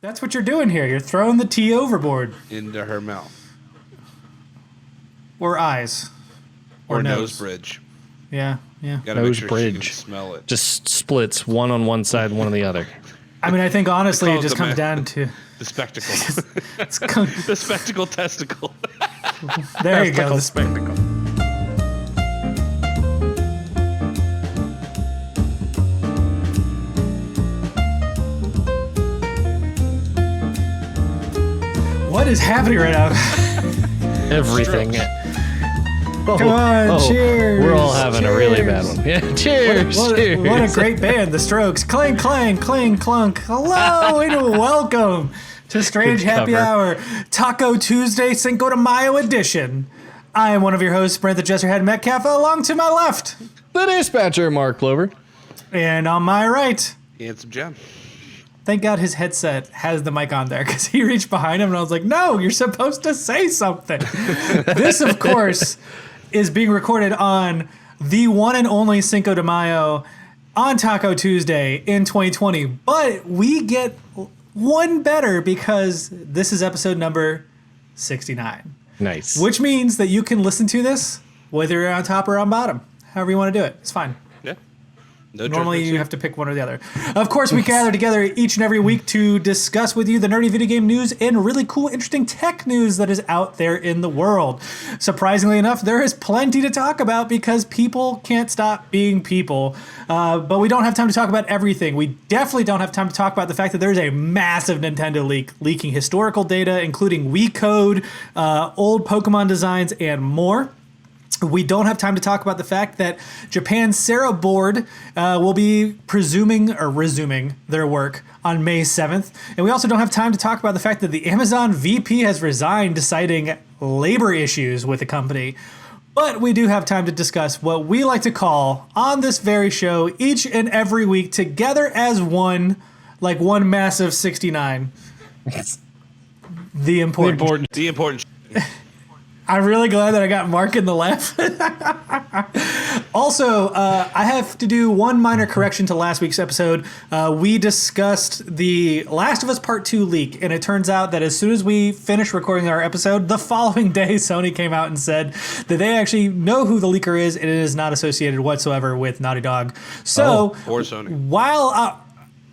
That's what you're doing here. You're throwing the tea overboard. Into her mouth. Or eyes. Or nose bridge. Yeah. Gotta Nose make sure bridge. she can smell it. Just splits, one on one side, one on the other. I mean, I think honestly Call it it just the comes down to... The spectacle. The The spectacle testicle. There you go. The spectacle. What is happening right now? Everything. Come on, cheers. We're all having a really bad one. Yeah, cheers. Cheers. What a great band, The Strokes. Clang, clang, clang, clunk. Hello and welcome to Strange Good Happy cover. Hour, Taco Tuesday, Cinco de Mayo edition. I am one of your hosts, Brent the Jesterhead Metcalfe, along to my left. The dispatcher, Mark Plover. And on my right, Handsome Jim. thank God his headset has the mic on there because he reached behind him and I was like, no, you're supposed to say something. This, of course, is being recorded on the one and only Cinco de Mayo on Taco Tuesday in 2020. But we get one better because this is episode number 69. Nice. Which means that you can listen to this whether you're on top or on bottom. However you want to do it. It's fine. Yeah. No Normally judgments you here. have to pick one or the other. Of course, we gather together each and every week to discuss with you the nerdy video game news and really cool, interesting tech news that is out there in the world. Surprisingly enough, there is plenty to talk about because people can't stop being people. But we don't have time to talk about everything. We definitely don't have time to talk about the fact that there's a massive Nintendo leak leaking historical data, including Wii code, old Pokemon designs, and more. We don't have time to talk about the fact that Japan's Sera board will be resuming their work on May 7th. And we also don't have time to talk about the fact that the Amazon VP has resigned, citing labor issues with the company. But we do have time to discuss what we like to call on this very show each and every week together as one, like one massive 69. The important. The important. I'm really glad that I got Mark in the left. Also, I have to do one minor correction to last week's episode. We discussed the Last of Us Part 2 leak, and it turns out that as soon as we finished recording our episode, the following day Sony came out and said that they actually know who the leaker is, and it is not associated whatsoever with Naughty Dog. So, Or Sony.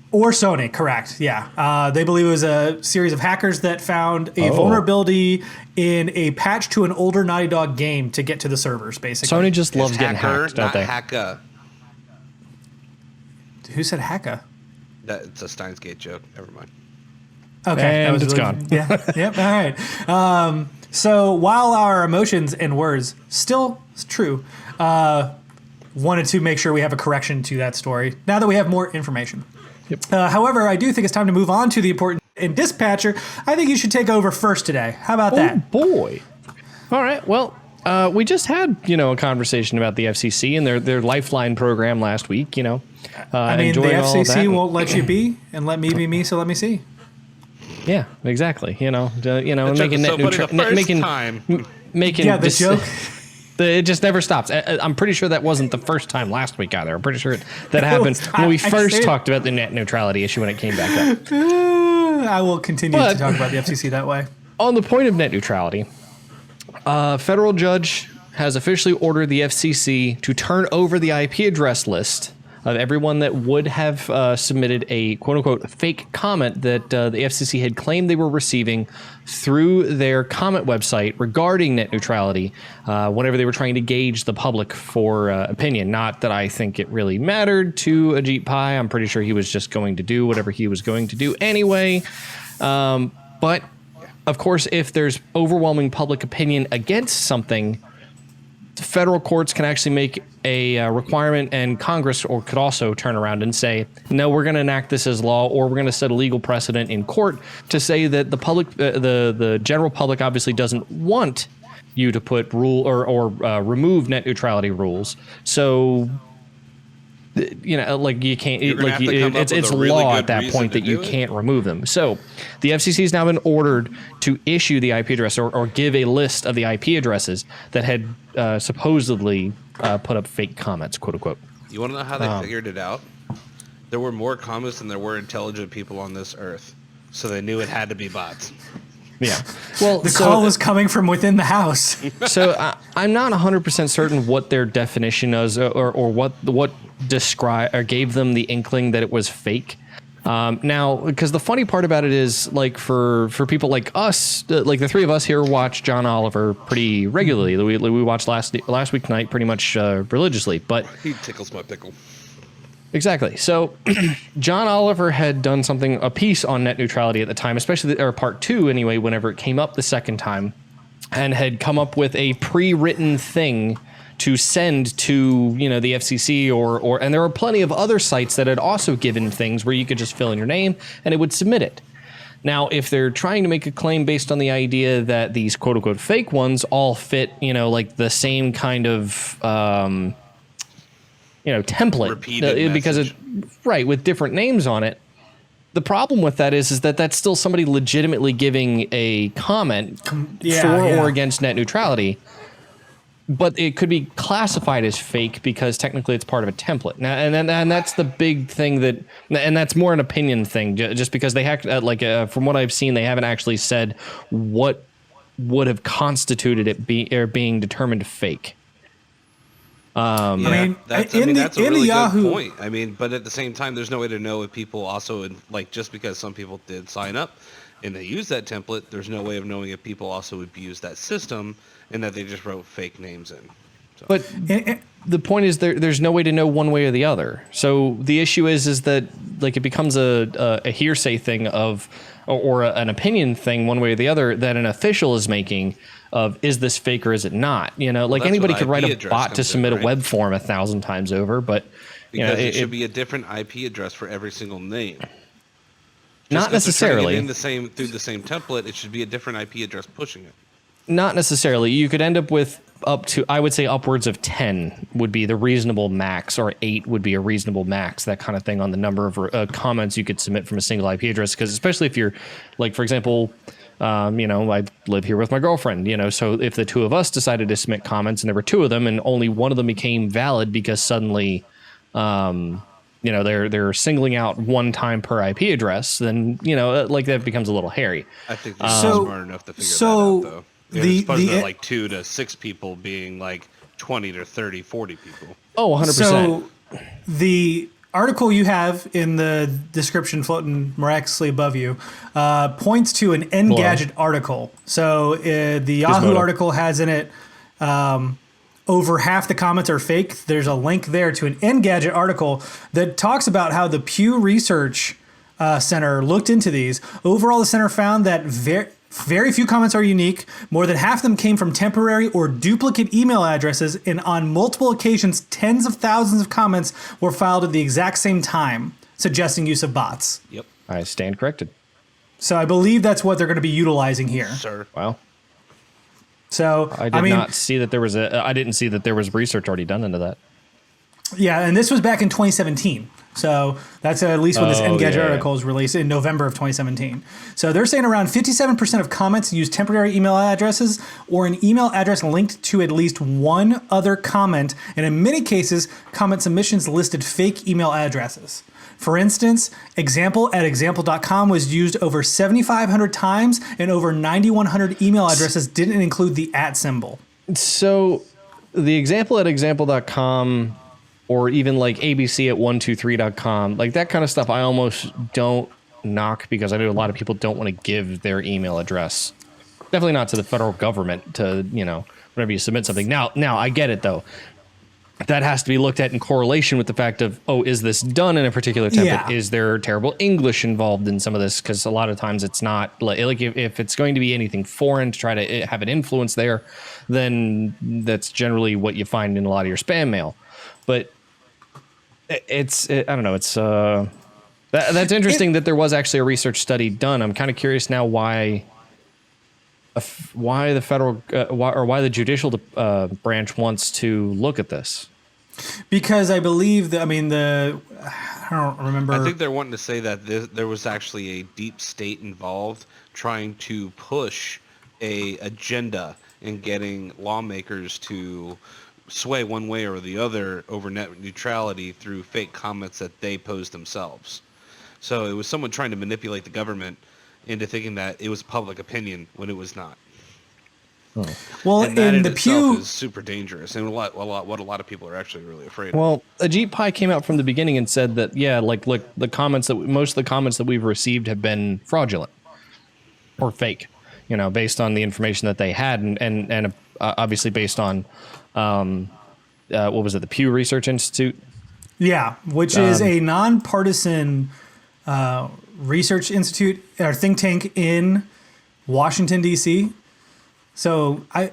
Or Sony, correct, yeah. They believe it was a series of hackers that found a vulnerability in a patch to an older Naughty Dog game to get to the servers, basically. Sony just loves It's getting hacker, hacked, don't not they? hacka. Who said hacka? That's a Steins Gate joke. Never mind. Okay, And it's gone. Yeah, yep, all right. So while our emotions and words still true, wanted to make sure we have a correction to that story now that we have more information. Yep. However, I do think it's time to move on to the important. And Dispatcher, I think you should take over first today. How about that? Oh, boy. All right. Well, we just had, a conversation about the FCC and their Lifeline program last week, I mean, the enjoying all of that. FCC won't let you be and let me be me, so let me see. Yeah, exactly. Making So, but the first time. making Yeah, the joke. It just never stops. I'm pretty sure that wasn't the first time last week either. I'm pretty sure that happened when we first talked about the net neutrality issue when it came back up. I will continue to talk about the FCC that way. On the point of net neutrality, a federal judge has officially ordered the FCC to turn over the IP address list of everyone that would have submitted a quote-unquote fake comment that the FCC had claimed they were receiving through their comment website regarding net neutrality whenever they were trying to gauge the public for opinion. Not that I think it really mattered to Ajit Pai. I'm pretty sure he was just going to do whatever he was going to do anyway. But, of course, if there's overwhelming public opinion against something, federal courts can actually make a requirement, and Congress could also turn around and say, no, we're going to enact this as law, or we're going to set a legal precedent in court to say that the public, the general public obviously doesn't want you to put or remove net neutrality rules. So, like you can't, it's law at that point that you can't remove them. So the FCC has now been ordered to issue the IP address or give a list of the IP addresses that had supposedly put up fake comments, quote unquote. You want to know how they figured it out? There were more comments than there were intelligent people on this earth. So they knew it had to be bots. Yeah. Well, the call was coming from within the house. So I'm not 100% certain what their definition is, or what describe or gave them the inkling that it was fake. Now, because the funny part about it is, like, for people like us, like the three of us here watch John Oliver pretty regularly. We watched last week night pretty much religiously, but he tickles my pickle. Exactly. So John Oliver had done a piece on net neutrality at the time, especially or part 2 anyway, whenever it came up the second time, and had come up with a pre-written thing to send to, the FCC or and there were plenty of other sites that had also given things where you could just fill in your name and it would submit it. Now, if they're trying to make a claim based on the idea that these quote unquote fake ones all fit, like the same kind of template, because it with different names on it. The problem with that is that that's still somebody legitimately giving a comment or against net neutrality, but it could be classified as fake because technically it's part of a template. Now, and that's the big thing and that's more an opinion thing, just because they from what I've seen, they haven't actually said what would have constituted it being determined fake. That's a really good point. But at the same time, there's no way to know if people also, just because some people did sign up and they use that template, there's no way of knowing if people also abuse that system and that they just wrote fake names in. So. But the point is there's no way to know one way or the other. So the issue is that it becomes a hearsay thing or an opinion thing one way or the other that an official is making of, is this fake or is it not? Anybody could write a bot to submit a web form 1,000 times over, but because it should be a different IP address for every single name. Not necessarily. Through the same template, it should be a different IP address pushing it. Not necessarily. You could end up with up to, I would say, upwards of 10 would be the reasonable max, or 8 would be a reasonable max, that kind of thing, on the number of comments you could submit from a single IP address. Because especially if you're, for example, I live here with my girlfriend, so if the two of us decided to submit comments and there were 2 of them and only one of them became valid because suddenly, they're singling out one time per IP address, then, that becomes a little hairy. I think they're smart enough to figure that out, though. The 2 to 6 people being 20 to 30, 40 people. Oh, 100%. So the article you have in the description floating miraculously above you points to an Engadget article. So the Yahoo article has in it over half the comments are fake. There's a link there to an Engadget article that talks about how the Pew Research Center looked into these. Overall, the center found that very few comments are unique. More than half of them came from temporary or duplicate email addresses, and on multiple occasions, tens of thousands of comments were filed at the exact same time, suggesting use of bots. Yep. I stand corrected. So I believe that's what they're going to be utilizing here. Sure. Wow. So I didn't see that there was research already done into that. Yeah, and this was back in 2017. So that's at least when this Engadget article was released in November of 2017. So they're saying around 57% of comments use temporary email addresses or an email address linked to at least one other comment. And in many cases, comment submissions listed fake email addresses. For instance, example@example.com was used over 7,500 times, and over 9,100 email addresses didn't include the @ symbol. So the example@example.com, or even abc@123.com, that kind of stuff, I almost don't knock, because I know a lot of people don't want to give their email address. Definitely not to the federal government to, whenever you submit something. Now I get it, though. That has to be looked at in correlation with the fact of, is this done in a particular template? Yeah. Is there terrible English involved in some of this? Because a lot of times it's not. If it's going to be anything foreign to try to have an influence there, then that's generally what you find in a lot of your spam mail. But I don't know. It's that's interesting that there was actually a research study done. I'm kind of curious now why the federal why the judicial branch wants to look at this. Because I believe that, I don't remember. I think they're wanting to say that there was actually a deep state involved trying to push a agenda in getting lawmakers to sway one way or the other over net neutrality through fake comments that they posed themselves. So it was someone trying to manipulate the government into thinking that it was public opinion when it was not. Well, And that in in the itself Pew, is super dangerous, and what a lot of people are actually really afraid of. Well, Ajit Pai came out from the beginning and said that, yeah, like the comments that most of the comments that we've received have been fraudulent or fake, based on the information that they had, and obviously based on what was it, the Pew Research Institute? yeah, which is a nonpartisan research institute or think tank in Washington D.C. So I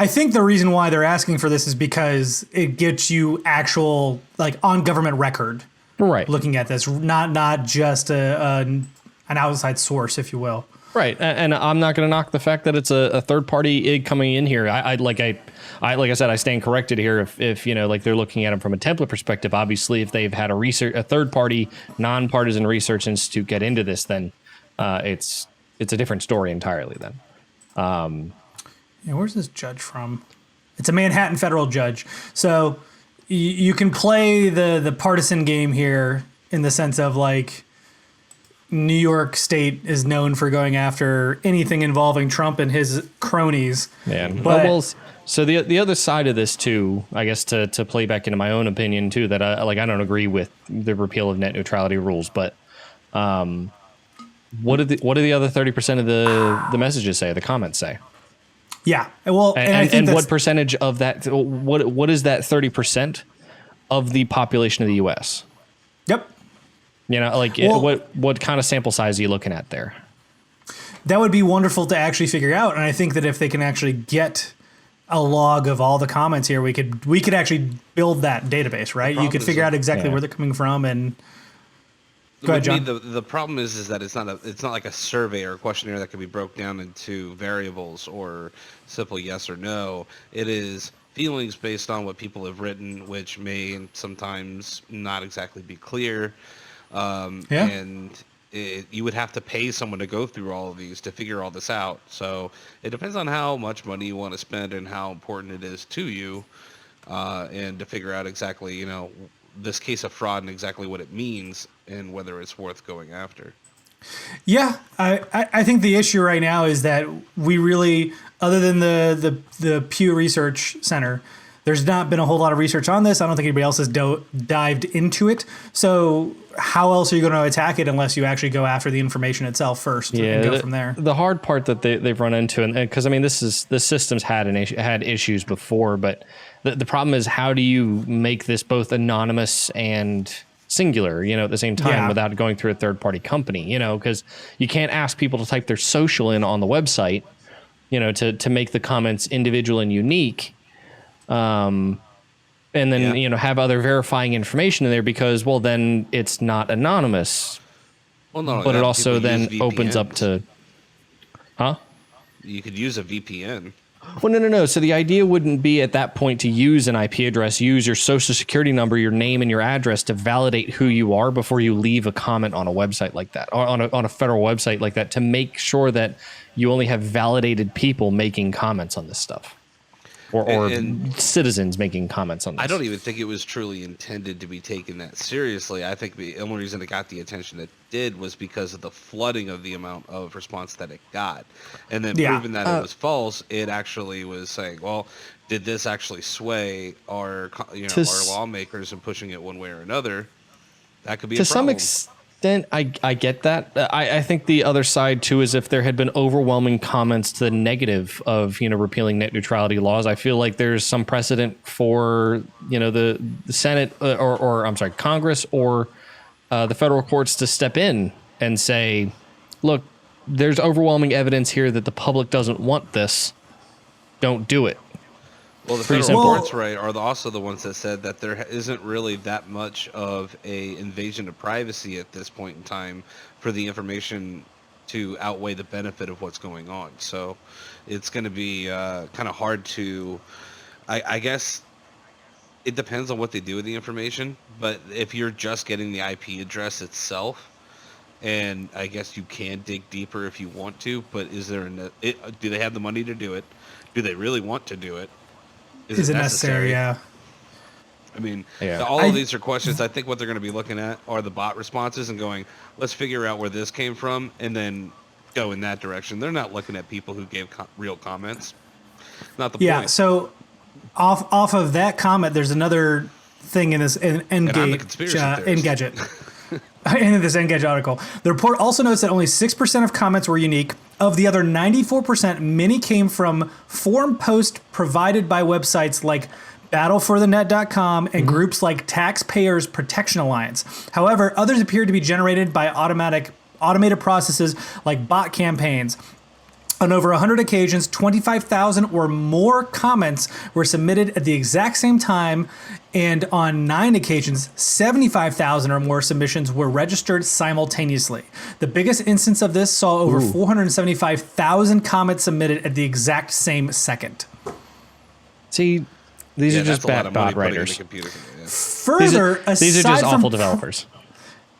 think the reason why they're asking for this is because it gets you actual, like, on government record, Right. looking at this, not just an outside source, if you will. Right, and I'm not going to knock the fact that it's a third party coming in here. Like I said, I stand corrected here. If like they're looking at them from a template perspective, obviously, if they've had a third party nonpartisan research institute get into this, then it's a different story entirely. Then, Yeah, where's this judge from? It's a Manhattan federal judge. So you can play the partisan game here in the sense of, like, New York State is known for going after anything involving Trump and his cronies. man. But So the other side of this too, I guess to play back into my own opinion too, that I don't agree with the repeal of net neutrality rules, but what do the other 30% of the messages say, the comments say? yeah, well, and I think and what percentage of that? What is that 30% of the population of the U.S.? Yep. What kind of sample size are you looking at there? That would be wonderful to actually figure out, and I think that if they can actually get a log of all the comments here, we could actually build that database, right? You could figure out exactly where they're coming from, and go ahead, John. The problem is that it's not like a survey or a questionnaire that can be broke down into variables or simple yes or no. It is feelings based on what people have written, which may sometimes not exactly be clear. And you would have to pay someone to go through all of these to figure all this out. So it depends on how much money you want to spend and how important it is to you, and to figure out exactly, this case of fraud and exactly what it means and whether it's worth going after. Yeah, I think the issue right now is that we really, other than the Pew Research Center, there's not been a whole lot of research on this. I don't think anybody else has dived into it. So how else are you going to attack it unless you actually go after the information itself first and go from there? The hard part that they've run into, and because I mean, this system's had issues before, but the problem is, how do you make this both anonymous and singular, at the same time, without going through a third party company, because you can't ask people to type their social in on the website, to make the comments individual and unique. And then, have other verifying information in there, because, well, then it's not anonymous. Well, no, but it also then opens up to, You could use a VPN. Well, no. So the idea wouldn't be at that point to use an IP address, use your social security number, your name, and your address to validate who you are before you leave a comment on a website like that, or on a federal website like that, to make sure that you only have validated people making comments on this stuff. Or citizens making comments on this. I don't even think it was truly intended to be taken that seriously. I think the only reason it got the attention it did was because of the flooding of the amount of response that it got. And then proving that it was false, it actually was saying, well, did this actually sway our lawmakers in pushing it one way or another? That could be a problem. To some extent, I get that. I think the other side too is, if there had been overwhelming comments to the negative of repealing net neutrality laws, I feel like there's some precedent for the Senate or I'm sorry, Congress or the federal courts to step in and say, look, there's overwhelming evidence here that the public doesn't want this. Don't do it. Well, the federal courts, right, are also the ones that said that there isn't really that much of a invasion of privacy at this point in time for the information to outweigh the benefit of what's going on. So it's going to be kind of hard to, I guess it depends on what they do with the information. But if you're just getting the IP address itself, and I guess you can dig deeper if you want to, but is there do they have the money to do it? Do they really want to do it? Is it necessary? Yeah. I mean, Yeah. all of these are questions. I think what they're going to be looking at are the bot responses and going, let's figure out where this came from and then go in that direction. They're not looking at people who gave real comments. Not the point. So off of that comment, there's another thing in this Engadget. In this Engadget article, the report also notes that only 6% of comments were unique. Of the other 94%, many came from forum posts provided by websites like battleforthenet.com and groups like Taxpayers Protection Alliance. However, others appeared to be generated by automated processes like bot campaigns. On over 100 occasions, 25,000 or more comments were submitted at the exact same time, and on 9 occasions, 75,000 or more submissions were registered simultaneously. The biggest instance of this saw over 475,000 comments submitted at the exact same second. See, these are just bad bot writers. Further, these are just awful developers.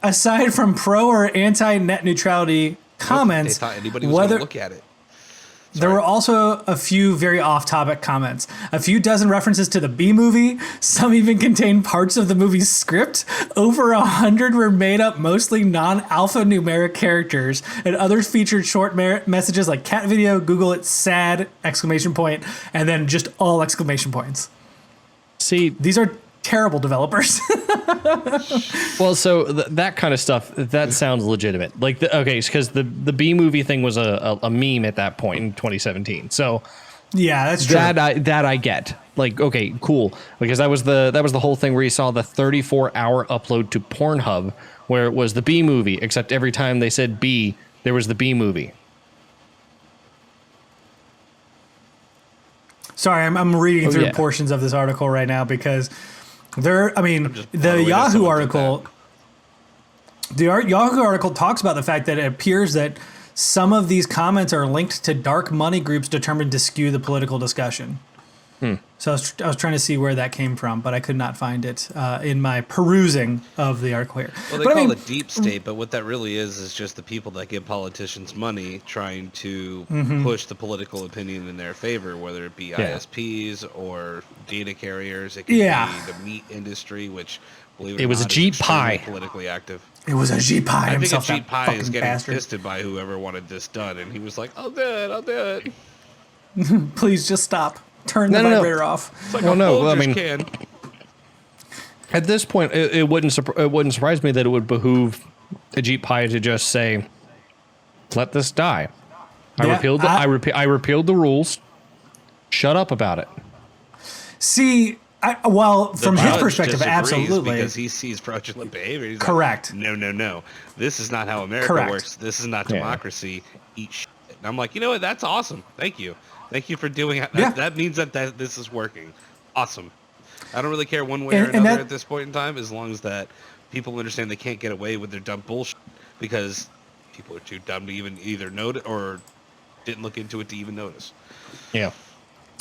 Aside from pro or anti-net neutrality comments, they thought anybody was going to look at it. There were also a few very off-topic comments. A few dozen references to the B movie. Some even contained parts of the movie's script. Over 100 were made up, mostly non-alphanumeric characters, and others featured short messages like cat video, Google it, sad, ! And then just all exclamation points. See, these are terrible developers. Well, so that kind of stuff, that sounds legitimate. Like, because the B movie thing was a meme at that point in 2017. So yeah, that's true. That I get. Like, okay, cool. Because that was the whole thing where you saw the 34-hour upload to Pornhub, where it was the B movie, except every time they said B, there was the B movie. Sorry, I'm reading through portions of this article right now because the Yahoo article. The Yahoo article talks about the fact that it appears that some of these comments are linked to dark money groups determined to skew the political discussion. So I was trying to see where that came from, but I could not find it in my perusing of the article here. Well, they call it deep state, but what that really is just the people that give politicians money trying to push the political opinion in their favor, whether it be ISPs or data carriers. It could be the meat industry, which, believe it or was not, a Jeep is pie. Politically active. It was a Jeep pie himself. I think a Jeep pie is getting bastard. fisted by whoever wanted this done, and he was like, I'll do it. Please just stop. Turn the vibrator off. It's like can. At this point, it wouldn't surprise me that it would behoove a Jeep pie to just say, "Let this die." I repealed the rules. Shut up about it. See, from his perspective, absolutely, because he sees fraudulent behavior. He's correct. Like, no. This is not how America works. This is not democracy. Eat shit. And I'm like, you know what? That's awesome. Thank you. Thank you for doing it. That means that this is working. Awesome. I don't really care one way or another at this point in time, as long as that people understand they can't get away with their dumb bullshit because people are too dumb to even either note it or didn't look into it to even notice. Yeah.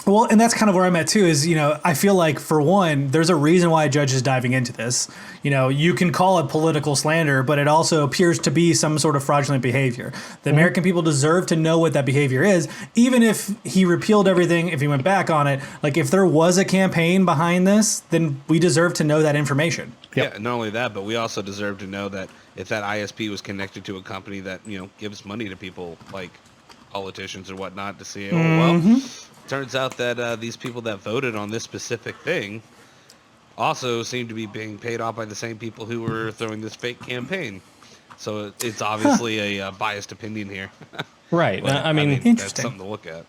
Well, and that's kind of where I'm at too, is, I feel like, for one, there's a reason why a judge is diving into this. You can call it political slander, but it also appears to be some sort of fraudulent behavior. The American people deserve to know what that behavior is, even if he repealed everything, if he went back on it. Like, if there was a campaign behind this, then we deserve to know that information. Yep. Yeah, not only that, but we also deserve to know that if that ISP was connected to a company that, gives money to people like politicians or whatnot to see, turns out that these people that voted on this specific thing also seem to be being paid off by the same people who were throwing this fake campaign. So it's obviously a biased opinion here. Right. But, I mean, that's something to look at.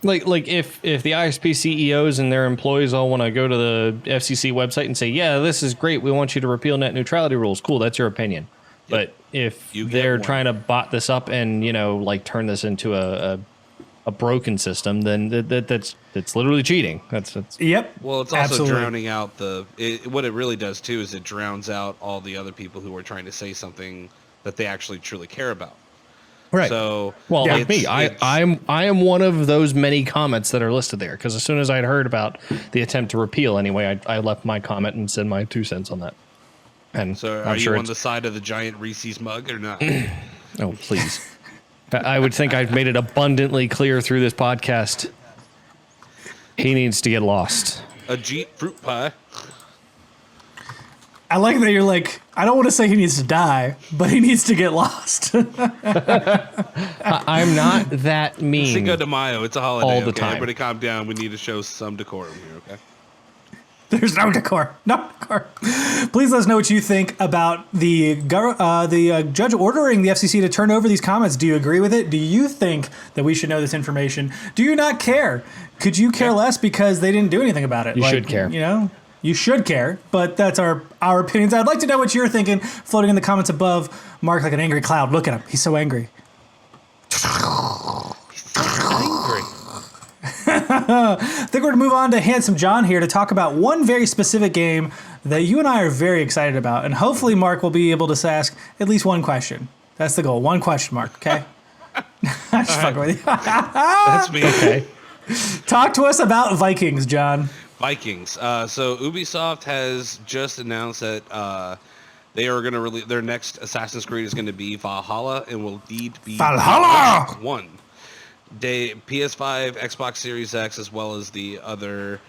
Like if the ISP CEOs and their employees all want to go to the FCC website and say, yeah, this is great, we want you to repeal net neutrality rules. Cool, that's your opinion. Yep. But if they're trying to bot this up and, turn this into a broken system, then that's literally cheating. That's Yep. Well, it's also drowning out what it really does too is it drowns out all the other people who are trying to say something that they actually truly care about. Right. So, like me, I am one of those many comments that are listed there, because as soon as I'd heard about the attempt to repeal, anyway, I left my comment and said my 2 cents on that. And so, are you on the side of the giant Reese's mug or not? Oh, please. I would think I've made it abundantly clear through this podcast. He needs to get lost. A Jeep fruit pie. I like that you're like, I don't want to say he needs to die, but he needs to get lost. I'm not that mean. Cinco de Mayo, it's a holiday. All the okay? time. Everybody calm down. We need to show some decorum here, okay? There's no decor. No decor. Please let us know what you think about the judge ordering the FCC to turn over these comments. Do you agree with it? Do you think that we should know this information? Do you not care? Could you care less because they didn't do anything about it? You should care. You know, you should care, but that's our opinions. I'd like to know what you're thinking. Floating in the comments above. Mark like an angry cloud. Look at him. He's so angry. Angry. I think we're going to move on to Handsome John here to talk about one very specific game that you and I are very excited about. And hopefully Mark will be able to ask at least one question. That's the goal. One question, Mark, okay? I'm just fucking with you. That's me. Okay. Talk to us about Vikings, John. Vikings. So Ubisoft has just announced that they are going to release their next Assassin's Creed is going to be Valhalla and will indeed be Valhalla! One. PS5, Xbox Series X, as well as the other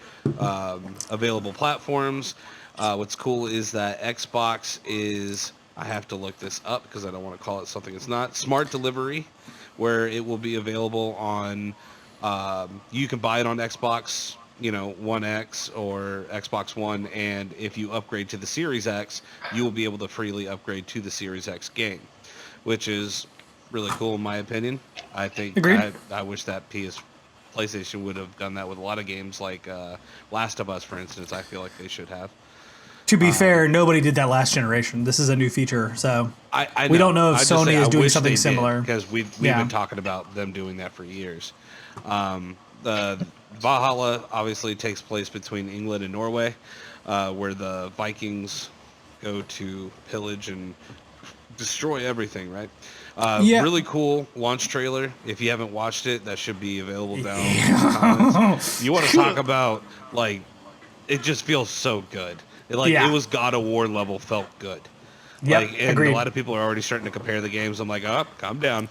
available platforms. What's cool is that Xbox is, I have to look this up because I don't want to call it something it's not, Smart Delivery, where it will be available on, you can buy it on Xbox, One X or Xbox One, and if you upgrade to the Series X, you will be able to freely upgrade to the Series X game, which is really cool in my opinion. I think I wish that PlayStation would have done that with a lot of games like Last of Us, for instance. I feel like they should have. To be fair, nobody did that last generation. This is a new feature, so I we don't know if Sony is doing wish something they similar. Because we've been talking about them doing that for years. The Valhalla obviously takes place between England and Norway, where the Vikings go to pillage and destroy everything, right? Really cool launch trailer. If you haven't watched it, that should be available down in the comments. You want to talk about, like, it just feels so good. It was God of War level, felt good. Yep, and agreed. a lot of people are already starting to compare the games. I'm like, calm down.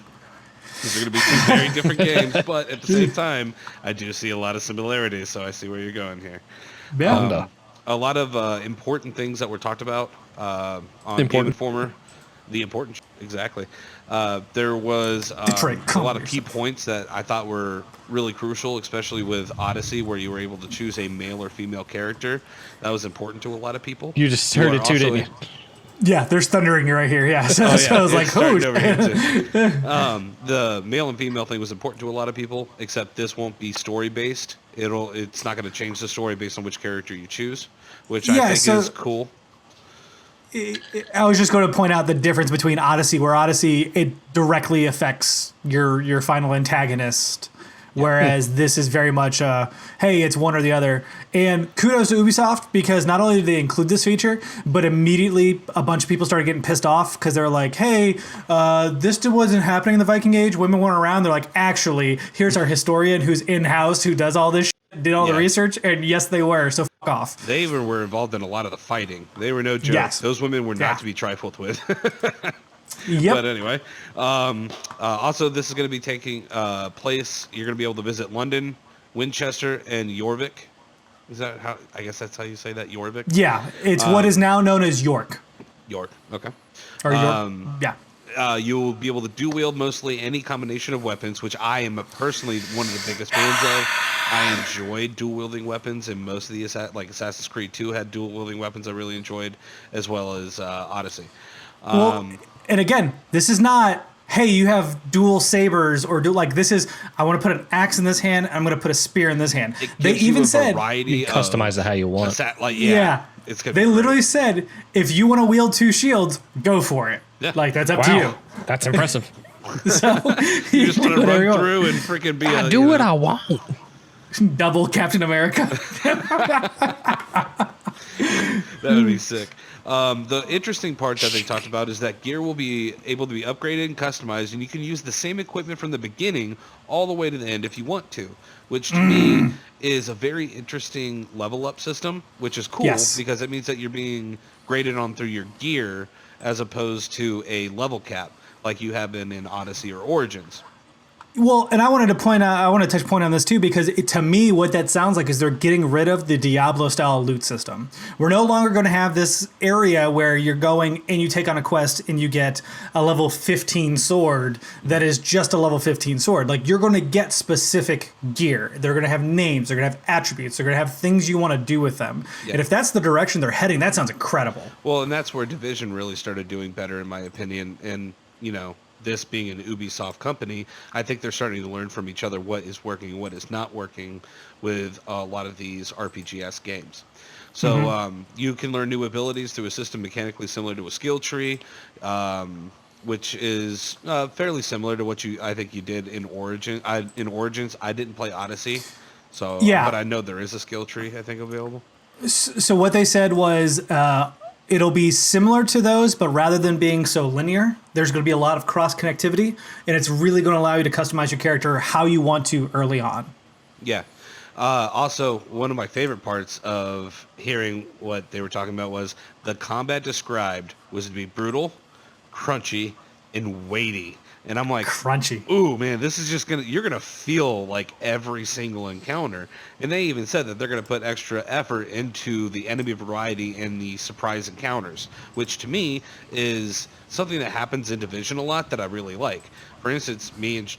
These are going to be two very different games, but at the same time, I do see a lot of similarities, so I see where you're going here. Yeah. A lot of important things that were talked about on Game Informer. Exactly. There was a lot of key points that I thought were really crucial, especially with Odyssey, where you were able to choose a male or female character. That was important to a lot of people. You just heard it too, didn't you? Yeah, there's thundering right here. Yeah, so I was like, "Oh." The male and female thing was important to a lot of people, except this won't be story based. It's not going to change the story based on which character you choose, which I think is cool. I was just going to point out the difference between Odyssey, where Odyssey, it directly affects your final antagonist, whereas this is very much, hey, it's one or the other. And kudos to Ubisoft, because not only did they include this feature, but immediately a bunch of people started getting pissed off because they're like, hey, this wasn't happening in the Viking Age. Women weren't around. They're like, actually, here's our historian who's in-house, who does all this shit, did all the research, and yes, they were, so fuck off. They were involved in a lot of the fighting. They were no joke. Yes. Those women were not to be trifled with. Yep. But anyway, also this is going to be taking place. You're going to be able to visit London, Winchester, and Jorvik. Is that how? I guess that's how you say that, Jorvik. Yeah, it's what is now known as York. York. Okay. Or York. Yeah. You'll be able to dual wield mostly any combination of weapons, which I am personally one of the biggest fans of. I enjoyed dual wielding weapons, and most of the Assassin's Creed 2 had dual wielding weapons I really enjoyed, as well as Odyssey. And again, this is not, hey, you have dual sabers or this is, I want to put an axe in this hand, I'm going to put a spear in this hand. They even said, you customize it how you want. It's they literally said, if you want to wield two shields, go for it. Yeah. That's up to you. That's impressive. So you just want to run through and freaking be I do what I want. Double Captain America. That would be sick. The interesting part that they talked about is that gear will be able to be upgraded and customized, and you can use the same equipment from the beginning all the way to the end if you want to, which to me is a very interesting level up system, which is cool because it means that you're being graded on through your gear as opposed to a level cap like you have been in Odyssey or Origins. Well, and I wanted to point out, I want to touch point on this too, because to me, what that sounds like is they're getting rid of the Diablo style loot system. We're no longer going to have this area where you're going and you take on a quest and you get a level 15 sword that is just a level 15 sword. Like, you're going to get specific gear. They're going to have names. They're going to have attributes. They're going to have things you want to do with them. Yeah. And if that's the direction they're heading, that sounds incredible. Well, and that's where Division really started doing better, in my opinion. And, this being an Ubisoft company, I think they're starting to learn from each other what is working and what is not working with a lot of these RPG-esque games. So you can learn new abilities through a system mechanically similar to a skill tree, which is fairly similar to what I think you did in Origins. I didn't play Odyssey, but I know there is a skill tree, I think, available. So what they said was it'll be similar to those, but rather than being so linear, there's going to be a lot of cross connectivity, and it's really going to allow you to customize your character how you want to early on. Yeah. Also, one of my favorite parts of hearing what they were talking about was the combat described was to be brutal, crunchy, and weighty. And I'm like, crunchy. Ooh, man, this is just you're gonna feel like every single encounter. And they even said that they're gonna put extra effort into the enemy variety and the surprise encounters, which to me is something that happens in Division a lot that I really like. For instance, me and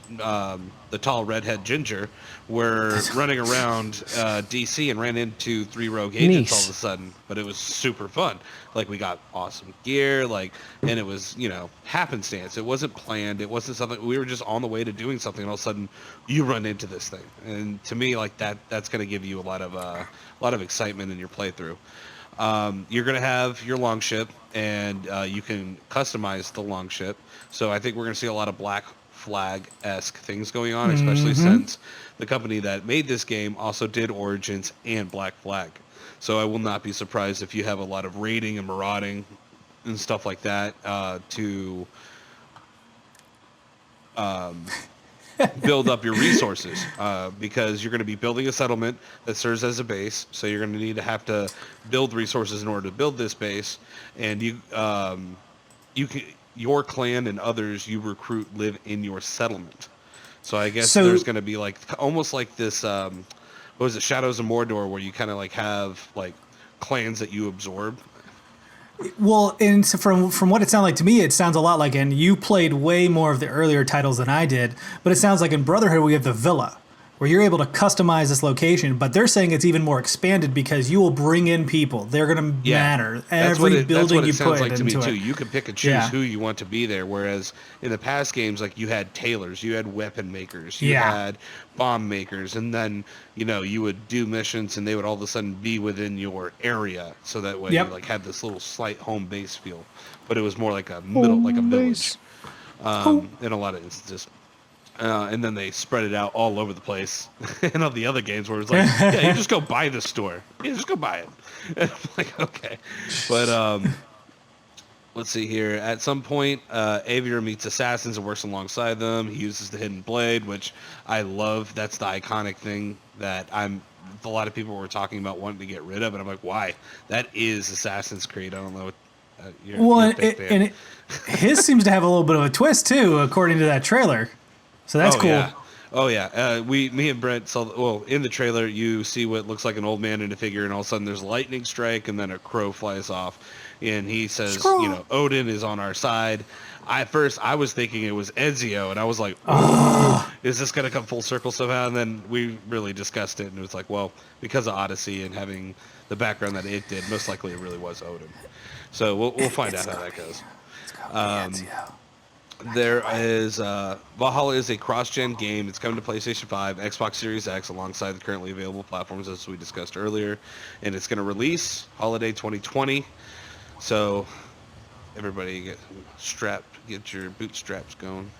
the tall redhead Ginger were running around DC and ran into 3 rogue agents all of a sudden, but it was super fun. Like, we got awesome gear, and it was, happenstance. It wasn't planned. It wasn't something, we were just on the way to doing something, and all of a sudden you run into this thing. And to me, that's going to give you a lot of excitement in your playthrough. You're going to have your longship, and you can customize the longship. So I think we're going to see a lot of Black Flag-esque things going on, especially since the company that made this game also did Origins and Black Flag. So I will not be surprised if you have a lot of raiding and marauding and stuff like that to build up your resources, because you're going to be building a settlement that serves as a base. So you're going to have to build resources in order to build this base, and you can, your clan and others you recruit live in your settlement. So I guess there's going to be almost like this. What was it, Shadows of Mordor, where you kind of have clans that you absorb. Well, and so from what it sounded like to me, it sounds a lot like, and you played way more of the earlier titles than I did, but it sounds like in Brotherhood we have the Villa, where you're able to customize this location, but they're saying it's even more expanded because you will bring in people. They're going to matter. Every building you put into it. That's what it sounds like to me, too. You can pick and choose who you want to be there, whereas in the past games, you had tailors, you had weapon makers, you had bomb makers, and then, you would do missions, and they would all of a sudden be within your area, so that way you, had this little slight home base feel. But it was more like a village in a lot of instances. And then they spread it out all over the place. And all the other games where it's you just go buy the store. Yeah, just go buy it. And I'm okay. But let's see here. At some point, Avior meets assassins and works alongside them. He uses the hidden blade, which I love. That's the iconic thing that a lot of people were talking about wanting to get rid of. And I'm like, why? That is Assassin's Creed. I don't know. His seems to have a little bit of a twist, too, according to that trailer. So that's cool. Yeah. Oh yeah. Me and Brent saw. Well, in the trailer, you see what looks like an old man in a figure, and all of a sudden there's a lightning strike, and then a crow flies off, and he says, Odin is on our side. At first, I was thinking it was Ezio, and I was like, is this gonna come full circle somehow? And then we really discussed it, and it was like, well, because of Odyssey and having the background that it did, most likely it really was Odin. So we'll find out how that goes. It's gonna be Ezio. There is Valhalla is a cross-gen game. It's coming to PlayStation 5, Xbox Series X, alongside the currently available platforms as we discussed earlier, and it's going to release holiday 2020. So everybody get your bootstraps going.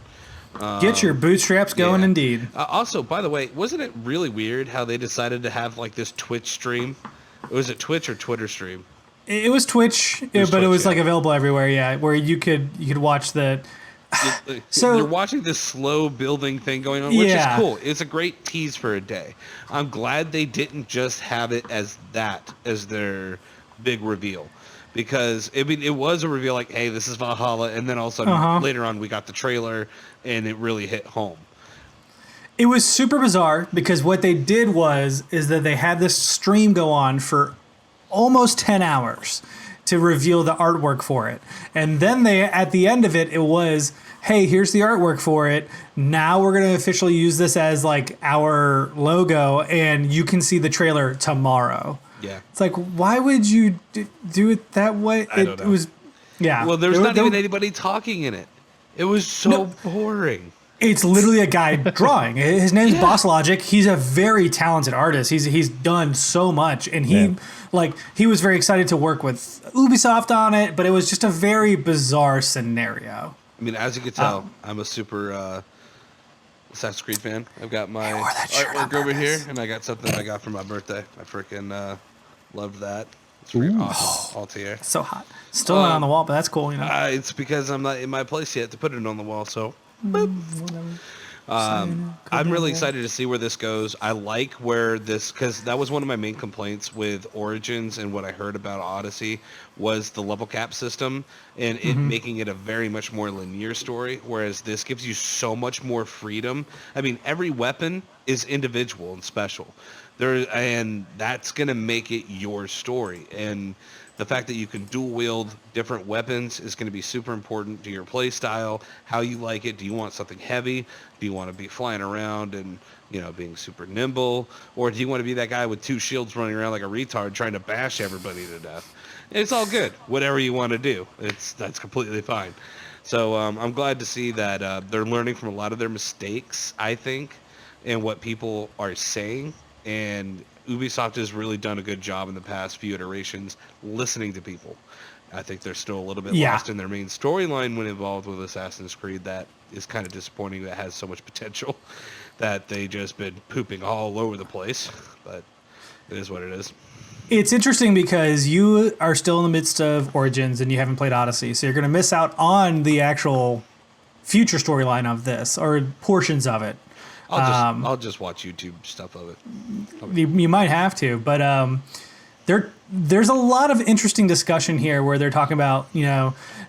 Get your bootstraps going, indeed. Also, by the way, wasn't it really weird how they decided to have this Twitch stream? Was it Twitch or Twitter stream? It was Twitch, but it was available everywhere. Where you could watch the. So you're watching this slow building thing going on, which is cool. It's a great tease for a day. I'm glad they didn't just have it as their big reveal, because it was a reveal hey, this is Valhalla, and then all of a sudden later on we got the trailer and it really hit home. It was super bizarre because what they did is that they had this stream go on for almost 10 hours to reveal the artwork for it. And then they, at the end of it, it was, hey, here's the artwork for it. Now we're going to officially use this as like our logo, and you can see the trailer tomorrow. Yeah. It's like, why would you do it that way? I don't know. It was, yeah. Well, there's not even anybody talking in it. It was so boring. It's literally a guy drawing. His name's Boss Logic. He's a very talented artist. He's done so much, and he was very excited to work with Ubisoft on it. But it was just a very bizarre scenario. I mean, as you can tell, I'm a super Assassin's Creed fan. I've got my artwork over here, and I got something I got for my birthday. I freaking loved that. It's freaking awesome. Altair. So hot. Still not on the wall, but that's cool. You know. It's because I'm not in my place yet to put it on the wall. So. I'm really excited to see where this goes. I like where this, because that was one of my main complaints with Origins and what I heard about Odyssey was the level cap system and it making it a very much more linear story, whereas this gives you so much more freedom. I mean, every weapon is individual and special, and that's going to make it your story. And the fact that you can dual wield different weapons is going to be super important to your play style, how you like it. Do you want something heavy? Do you want to be flying around and, being super nimble? Or do you want to be that guy with 2 shields running around like a retard trying to bash everybody to death? It's all good. Whatever you want to do, that's completely fine. So I'm glad to see that they're learning from a lot of their mistakes, I think, and what people are saying. And Ubisoft has really done a good job in the past few iterations listening to people. I think they're still a little bit lost in their main storyline when involved with Assassin's Creed. That is kind of disappointing. That has so much potential that they just been pooping all over the place. But it is what it is. It's interesting because you are still in the midst of Origins and you haven't played Odyssey, so you're going to miss out on the actual future storyline of this or portions of it. I'll just watch YouTube stuff of it. Okay. You might have to, but there's a lot of interesting discussion here where they're talking about,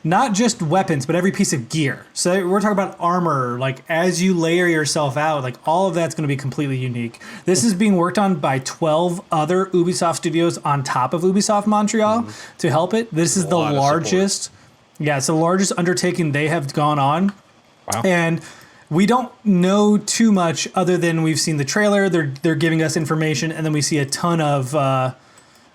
not just weapons, but every piece of gear. So we're talking about armor, like as you layer yourself out, like all of that's going to be completely unique. This is being worked on by 12 other Ubisoft studios on top of Ubisoft Montreal to help it. This is the largest. Yeah, it's the largest undertaking they have gone on. Wow. And we don't know too much other than we've seen the trailer. They're giving us information, and then we see a ton of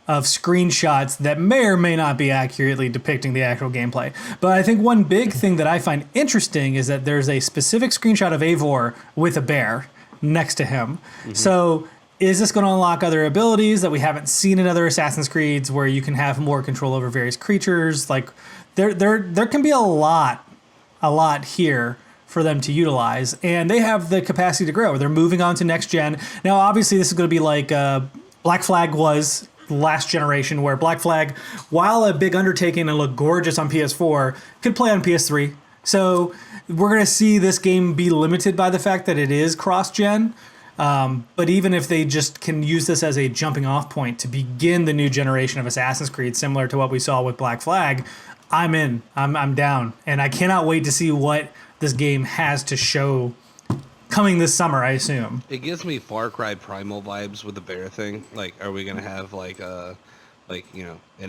screenshots that may or may not be accurately depicting the actual gameplay. But I think one big thing that I find interesting is that there's a specific screenshot of Eivor with a bear next to him. So is this going to unlock other abilities that we haven't seen in other Assassin's Creeds where you can have more control over various creatures? Like there can be a lot here for them to utilize, and they have the capacity to grow. They're moving on to next gen. Now, obviously, this is going to be like Black Flag was last generation, where Black Flag, while a big undertaking and look gorgeous on PS4, could play on PS3. So we're going to see this game be limited by the fact that it is cross-gen. But even if they just can use this as a jumping off point to begin the new generation of Assassin's Creed, similar to what we saw with Black Flag, I'm in. I'm down. And I cannot wait to see what this game has to show coming this summer, I assume. It gives me Far Cry Primal vibes with the bear thing. Like, are we gonna have an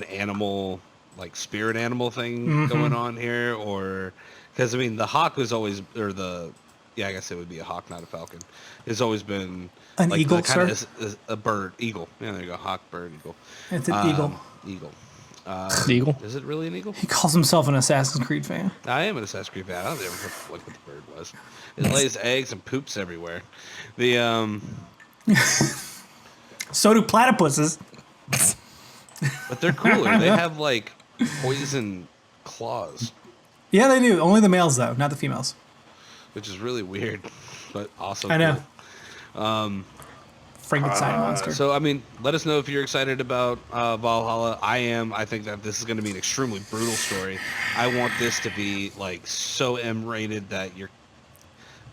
animal, like spirit animal thing going on here, or because I mean the hawk was always, I guess it would be a hawk, not a falcon. It's always been an like eagle, sir? A bird, eagle. Yeah, there you go, hawk, bird, eagle. It's an eagle. Eagle. The eagle? Is it really an eagle? He calls himself an Assassin's Creed fan. I am an Assassin's Creed fan. I don't ever what the bird was. It lays eggs and poops everywhere. So do platypuses. But they're cooler. They have like poison claws. Yeah, they do. Only the males though, not the females. Which is really weird, but also I know. Cool. Frankenstein monster. So, I mean, let us know if you're excited about Valhalla. I am. I think that this is going to be an extremely brutal story. I want this to be, like, so M-rated that you're,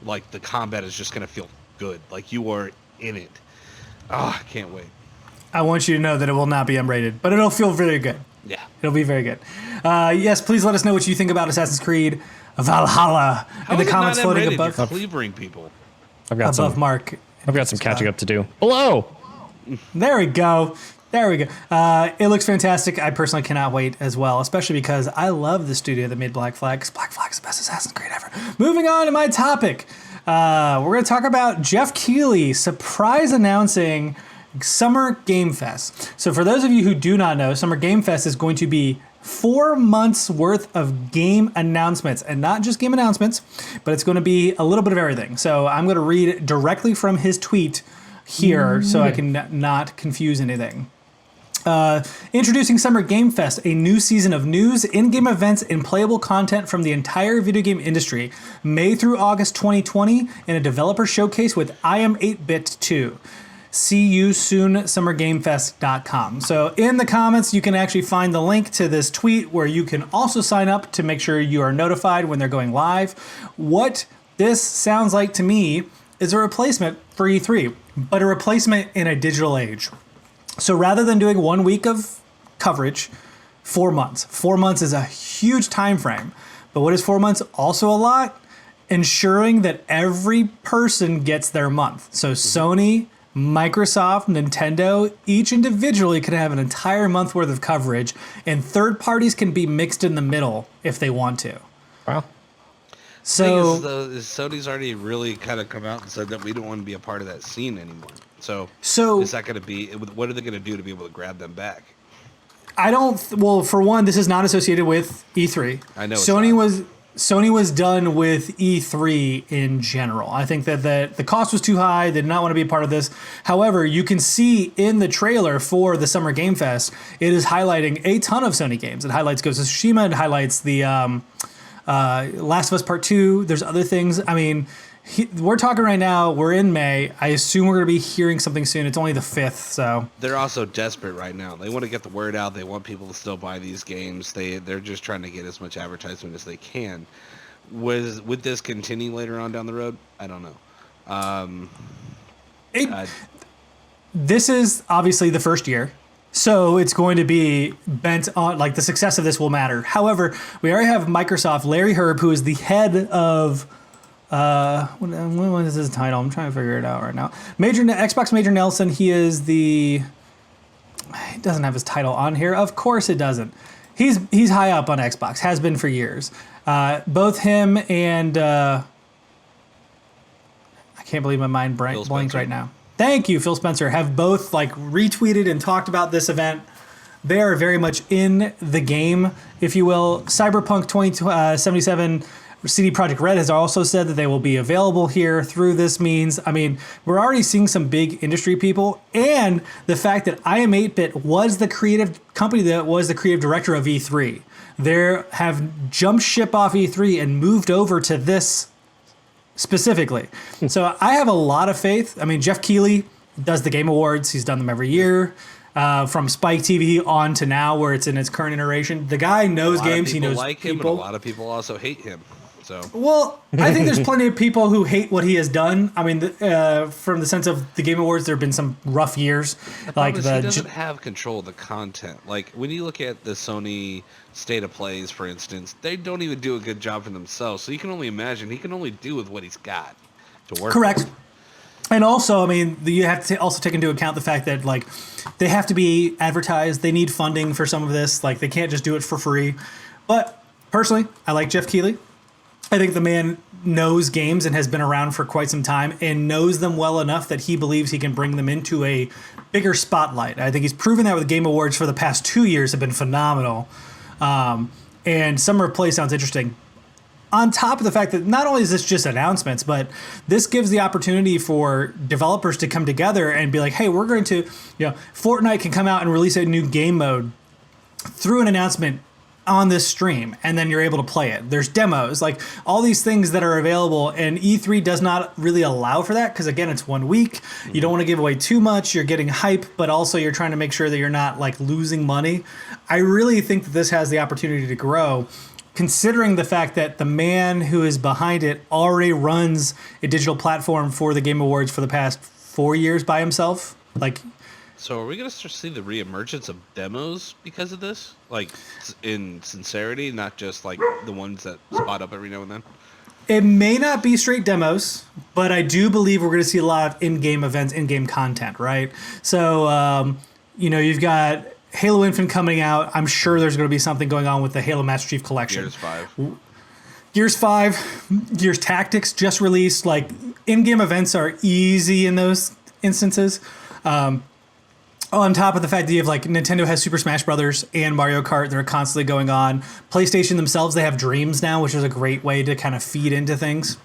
like, the combat is just going to feel good. Like, you are in it. I can't wait. I want you to know that it will not be M-rated, but it'll feel very good. Yeah. It'll be very good. Yes, please let us know what you think about Assassin's Creed Valhalla in the comments floating above. You're cleavering people. above Mark. I've got some catching up to do. Hello. There we go. It looks fantastic. I personally cannot wait as well, especially because I love the studio that made Black Flag. 'Cause Black Flag is the best Assassin's Creed ever. Moving on to my topic. We're going to talk about Jeff Keighley surprise announcing Summer Game Fest. So for those of you who do not know, Summer Game Fest is going to be 4 months worth of game announcements, and not just game announcements, but it's going to be a little bit of everything. So I'm going to read directly from his tweet here so I can not confuse anything. Introducing Summer Game Fest, a new season of news, in-game events, and playable content from the entire video game industry, May through August 2020, in a developer showcase with I Am 8-Bit 2. See you soon, summergamefest.com. So in the comments, you can actually find the link to this tweet where you can also sign up to make sure you are notified when they're going live. What this sounds like to me is a replacement for E3, but a replacement in a digital age. So rather than doing 1 week of coverage, 4 months. 4 months is a huge time frame. But what is 4 months also a lot? Ensuring that every person gets their month. So Sony, Microsoft, Nintendo, each individually can have an entire month worth of coverage, and third parties can be mixed in the middle if they want to. Wow. So Sony's already really kind of come out and said that we don't want to be a part of that scene anymore. So is that going to be, what are they going to do to be able to grab them back? Well, for one, this is not associated with E3. I know Sony was done with E3 in general. I think that the cost was too high. They did not want to be a part of this. However, you can see in the trailer for the Summer Game Fest, it is highlighting a ton of Sony games. It highlights Ghost of Tsushima. It highlights the Last of Us Part 2. There's other things. I mean, we're talking right now. We're in May. I assume we're going to be hearing something soon. It's only the 5th, so. They're also desperate right now. They want to get the word out. They want people to still buy these games. They're just trying to get as much advertisement as they can. Would this continue later on down the road? I don't know. This is obviously the first year. So it's going to be bent on, like, the success of this will matter. However, we already have Microsoft, Larry Herb, who is the head of, what is his title? I'm trying to figure it out right now. Xbox Major Nelson, he doesn't have his title on here. Of course it doesn't. He's high up on Xbox, has been for years. Both him and, I can't believe my mind blanks right now. Thank you, Phil Spencer, have both retweeted and talked about this event. They are very much in the game, if you will. Cyberpunk 2077 CD Projekt Red has also said that they will be available here through this means. I mean, we're already seeing some big industry people, and the fact that I Am 8-Bit was the creative company that was the creative director of E3. They have jumped ship off E3 and moved over to this specifically. So I have a lot of faith. I mean, Jeff Keighley does the Game Awards. He's done them every year. From Spike TV on to now, where it's in its current iteration. The guy knows games. He knows like him, and a lot of people also hate him. So. Well, I think there's plenty of people who hate what he has done. I mean, from the sense of the Game Awards, there have been some rough years. He doesn't have control of the content. Like, when you look at the Sony State of Plays, for instance, they don't even do a good job for themselves. So you can only imagine he can only do with what he's got to work. Correct. With. And also, I mean, you have to also take into account the fact that, they have to be advertised. They need funding for some of this. They can't just do it for free. But personally, I like Jeff Keighley. I think the man knows games and has been around for quite some time and knows them well enough that he believes he can bring them into a bigger spotlight. I think he's proven that with the Game Awards for the past 2 years have been phenomenal. And Summer of Play sounds interesting. On top of the fact that not only is this just announcements, but this gives the opportunity for developers to come together and be like, hey, we're going to, Fortnite can come out and release a new game mode through an announcement on this stream, and then you're able to play it. There's demos, all these things that are available, and E3 does not really allow for that because, again, it's 1 week. You don't want to give away too much. You're getting hype, but also you're trying to make sure that you're not losing money. I really think that this has the opportunity to grow, considering the fact that the man who is behind it already runs a digital platform for the Game Awards for the past 4 years by himself. So are we going to see the reemergence of demos because of this? In sincerity, not just the ones that spot up every now and then? It may not be straight demos, but I do believe we're going to see a lot of in-game events, in-game content, right? So, you've got Halo Infinite coming out. I'm sure there's going to be something going on with the Halo Master Chief Collection. Gears 5, Gears Tactics just released. Like, in-game events are easy in those instances. On top of the fact that you have, like, Nintendo has Super Smash Brothers and Mario Kart that are constantly going on. PlayStation themselves, they have Dreams now, which is a great way to kind of feed into things.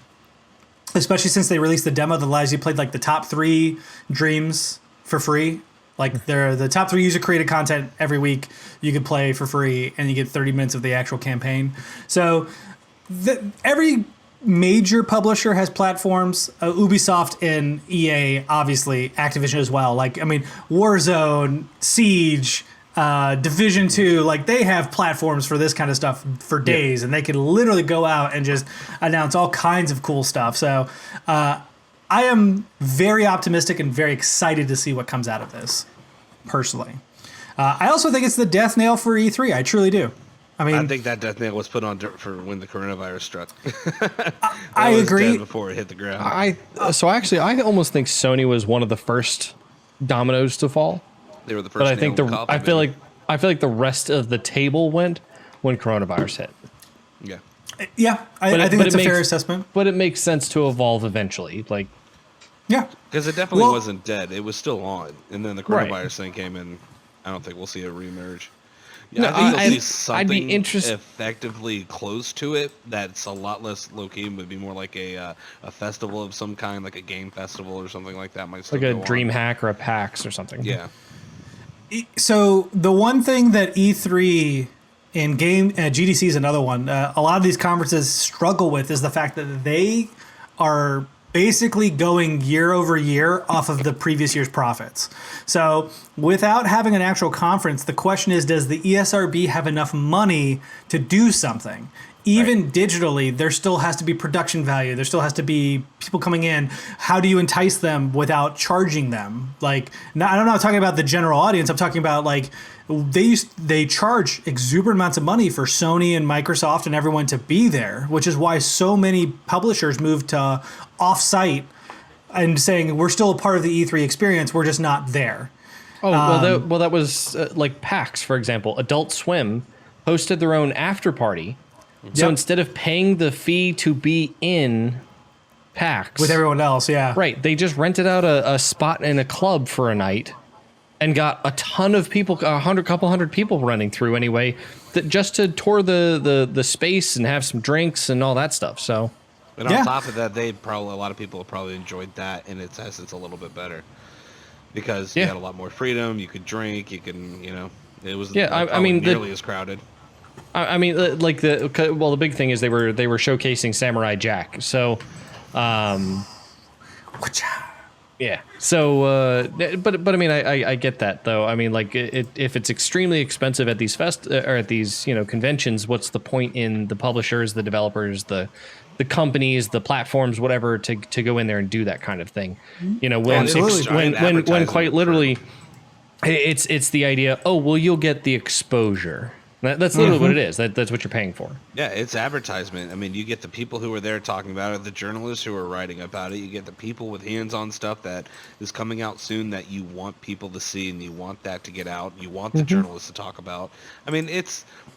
Especially since they released the demo that allows you to play, like, the top 3 Dreams for free. Like, they're the top 3 user-created content every week you could play for free, and you get 30 minutes of the actual campaign. So, every major publisher has platforms. Ubisoft and EA, obviously, Activision as well. Like, I mean, Warzone, Siege, Division 2, like, they have platforms for this kind of stuff for days, and they can literally go out and just announce all kinds of cool stuff. So I am very optimistic and very excited to see what comes out of this, personally. I also think it's the death nail for E3. I truly do. I think that death nail was put on for when the coronavirus struck. I agree. Dead before it hit the ground. I almost think Sony was one of the first dominoes to fall. They were the first. But I think I feel like the rest of the table went when coronavirus hit. Yeah. Yeah, I think that's a fair assessment. But it makes sense to evolve eventually. Like, yeah, because it definitely wasn't dead. It was still on, and then the coronavirus thing came in. I don't think we'll see it reemerge. Yeah, no, I think you'll see something I'd be effectively close to it that's a lot less low-key, would be more like a festival of some kind, like a game festival or something like that. Might still like a go Dream on. Hack or a PAX or something. Yeah. So the one thing that E3 and GDC is another one, a lot of these conferences struggle with is the fact that they are basically going year over year off of the previous year's profits. So without having an actual conference, the question is, does the ESRB have enough money to do something? Even digitally, there still has to be production value. There still has to be people coming in. How do you entice them without charging them? Like, I'm not talking about the general audience. I'm talking about, like, they charge exuberant amounts of money for Sony and Microsoft and everyone to be there, which is why so many publishers moved to off-site and saying, we're still a part of the E3 experience, we're just not there. That was like PAX, for example. Adult Swim hosted their own after party. So instead of paying the fee to be in PAX with everyone else, right, they just rented out a spot in a club for a night and got a ton of people, couple hundred people running through anyway, that just to tour the space and have some drinks and all that stuff. So, and on top of that, a lot of people have probably enjoyed that in its essence a little bit better, because you had a lot more freedom. You could drink. You can, it was nearly as crowded. I mean, like the big thing is they were showcasing Samurai Jack. So, yeah. So, but I mean, I get that though. I mean, like if it's extremely expensive at these or at these conventions, what's the point in the publishers, the developers, the companies, the platforms, whatever, to go in there and do that kind of thing? When quite literally, it's the idea. Oh, well, you'll get the exposure. That's literally what it is. That's what you're paying for. Yeah, it's advertisement. I mean, you get the people who are there talking about it, the journalists who are writing about it. You get the people with hands-on stuff that is coming out soon that you want people to see, and you want that to get out. You want the journalists to talk about. I mean,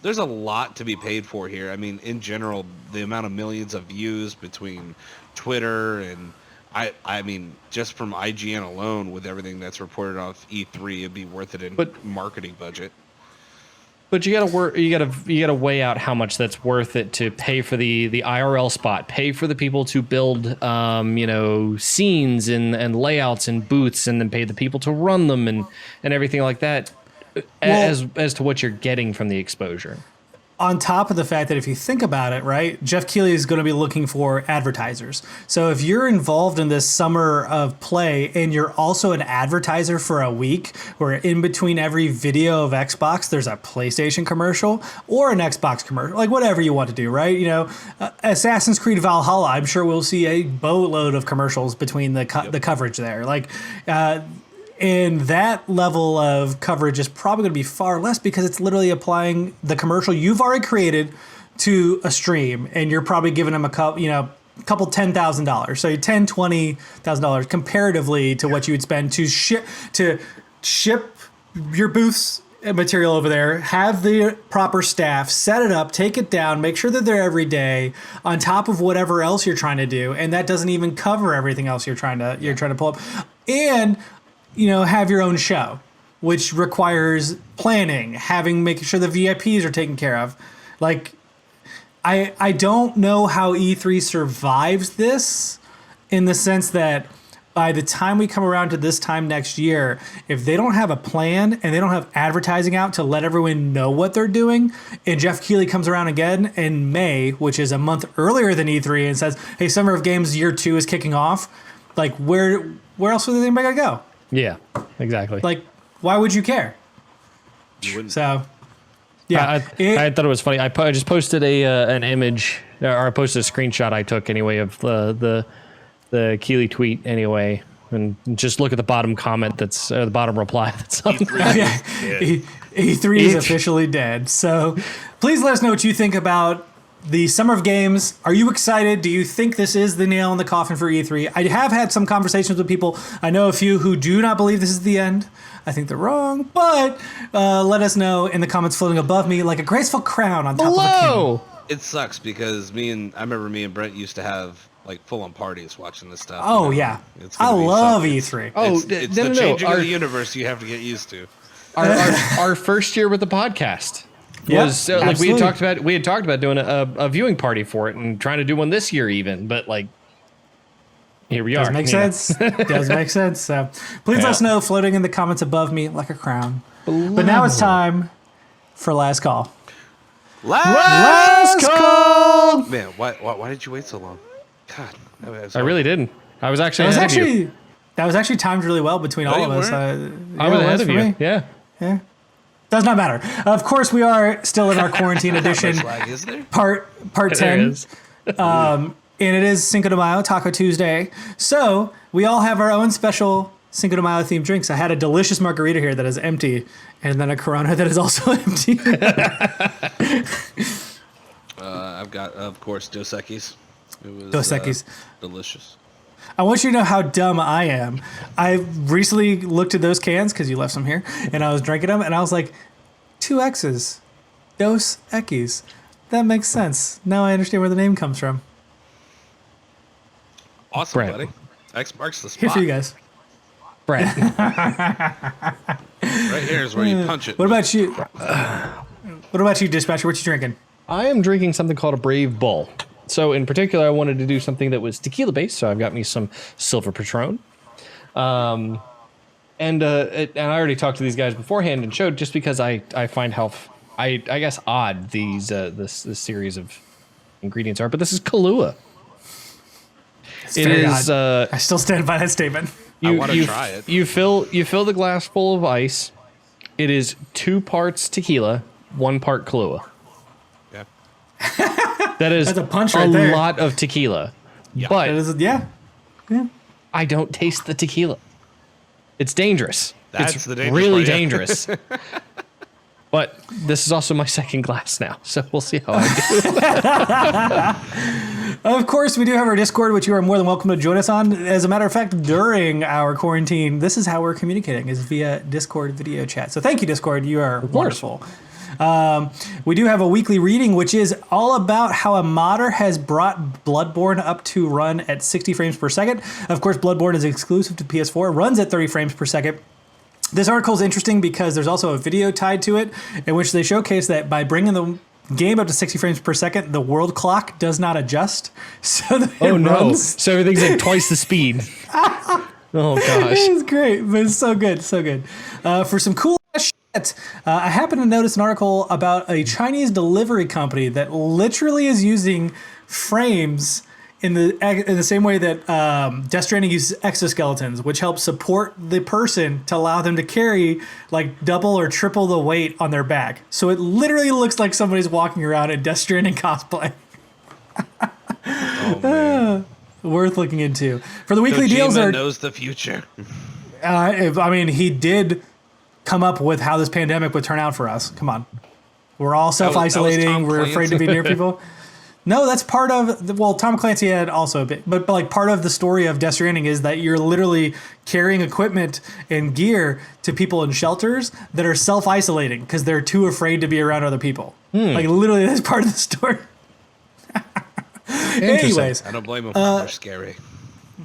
there's a lot to be paid for here. I mean, in general, the amount of millions of views between Twitter and I mean, just from IGN alone, with everything that's reported off E3, it'd be worth it in marketing budget. But you gotta weigh out how much that's worth it to pay for the IRL spot, pay for the people to build scenes and layouts and booths, and then pay the people to run them and everything like that, as to what you're getting from the exposure. On top of the fact that if you think about it, right, Jeff Keighley is going to be looking for advertisers. So if you're involved in this summer of play and you're also an advertiser for a week, where in between every video of Xbox, there's a PlayStation commercial or an Xbox commercial, like whatever you want to do, right? Assassin's Creed Valhalla, I'm sure we'll see a boatload of commercials between the coverage there. And that level of coverage is probably going to be far less because it's literally applying the commercial you've already created to a stream, and you're probably giving them couple $10,000. So $10,000-$20,000 comparatively to what you would spend to ship your booth's material over there, have the proper staff, set it up, take it down, make sure that they're every day on top of whatever else you're trying to do, and that doesn't even cover everything else you're trying to pull up, and have your own show, which requires planning, making sure the VIPs are taken care of. Like, I don't know how E3 survives this, in the sense that by the time we come around to this time next year, if they don't have a plan and they don't have advertising out to let everyone know what they're doing, and Jeff Keighley comes around again in May, which is a month earlier than E3, and says, hey, Summer of Games Year 2 is kicking off, like, where else would anybody go? Yeah, exactly. Like, why would you care? So, yeah. I thought it was funny. I just posted an image, or I posted a screenshot I took anyway of the Keighley tweet anyway, and just look at the bottom comment that's the bottom reply that's on E3 is officially dead. So please let us know what you think about the Summer of Games. Are you excited? Do you think this is the nail in the coffin for E3? I have had some conversations with people. I know a few who do not believe this is the end. I think they're wrong, but let us know in the comments floating above me like a graceful crown on top of a king. It sucks because I remember me and Brent used to have like full-on parties watching this stuff. Oh, yeah. I love E3. Oh, it's the changing of the universe you have to get used to. Our first year with the podcast was like we had talked about doing a viewing party for it and trying to do one this year even, but like here we are. Does make sense. Does make sense. So please let us know floating in the comments above me like a crown. But now it's time for last call. Last call. Man, why did you wait so long? God, I really didn't. I was actually ahead of you. That was actually timed really well between all of us. I was ahead of you. Me. Yeah. Does not matter. Of course, we are still in our quarantine edition. Part 10. And it is Cinco de Mayo, Taco Tuesday. So we all have our own special Cinco de Mayo themed drinks. I had a delicious margarita here that is empty, and then a Corona that is also empty. I've got, of course, Dos Equis. It was Dos Equis. Delicious. I want you to know how dumb I am. I recently looked at those cans, because you left some here, and I was drinking them, and I was like, 2 X's. Dos Equis. That makes sense. Now I understand where the name comes from. Awesome, Brent. Buddy. X marks the spot. Here for you guys. Brent. Right here is where you punch it. What about you? What about you, Dispatcher? What you drinking? I am drinking something called a Brave Bull. So in particular, I wanted to do something that was tequila based. So I've got me some Silver Patron. And I already talked to these guys beforehand and showed, just because I find how I guess odd these this series of ingredients are. But this is Kahlua. It is. I still stand by that statement. I want to try it. You fill the glass full of ice. It is 2 parts tequila, 1 part Kahlua. Yeah. That is That's a punch right there. Lot of tequila. Yeah. But yeah. I don't taste the tequila. It's dangerous. It's the dangerous really part, yeah. dangerous. But this is also my second glass now, so we'll see how I do. Of course, we do have our Discord, which you are more than welcome to join us on. As a matter of fact, during our quarantine, this is how we're communicating, is via Discord video chat. So thank you, Discord. You are wonderful. We do have a weekly reading, which is all about how a modder has brought Bloodborne up to run at 60 frames per second. Of course, Bloodborne is exclusive to PS4, runs at 30 frames per second. This article is interesting because there's also a video tied to it in which they showcase that by bringing the game up to 60 frames per second, the world clock does not adjust. So that it runs. So everything's at twice the speed. Oh, gosh. It's great, but it's so good, so good. For some cool shit, I happened to notice an article about a Chinese delivery company that literally is using frames in the same way that Death Stranding uses exoskeletons, which help support the person to allow them to carry like double or triple the weight on their back. So it literally looks like somebody's walking around in Death Stranding cosplay. Oh, man. Worth looking into. For the weekly deals, knows the future. I mean, he did come up with how this pandemic would turn out for us. Come on, we're all self-isolating. We're afraid to be near people. No, that's part of Tom Clancy had also a bit, but like part of the story of Death Stranding is that you're literally carrying equipment and gear to people in shelters that are self-isolating because they're too afraid to be around other people. Like literally, that's part of the story. Anyways, I don't blame them. They're scary.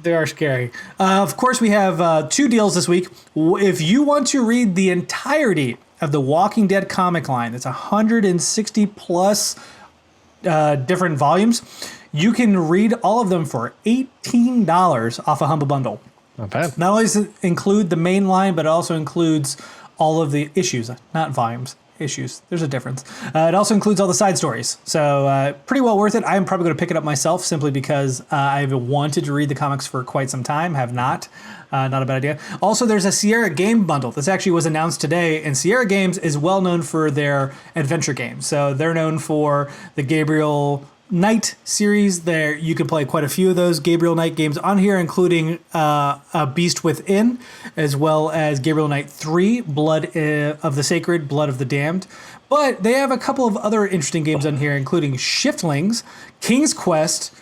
They are scary. Of course, we have 2 deals this week. If you want to read the entirety of the Walking Dead comic line, it's 160 plus different volumes. You can read all of them for $18 off a Humble Bundle. Not bad. Not only does it include the main line, but it also includes all of the issues, not volumes. Issues. There's a difference. It also includes all the side stories. So pretty well worth it. I am probably going to pick it up myself simply because I've wanted to read the comics for quite some time, have not. Not a bad idea. Also, there's a Sierra game bundle. This actually was announced today, and Sierra Games is well known for their adventure games. So they're known for the Gabriel Knight series. There you can play quite a few of those Gabriel Knight games on here, including A Beast Within, as well as Gabriel Knight 3, Blood of the Sacred, Blood of the Damned. But they have a couple of other interesting games on here, including Shiftlings, King's Quest,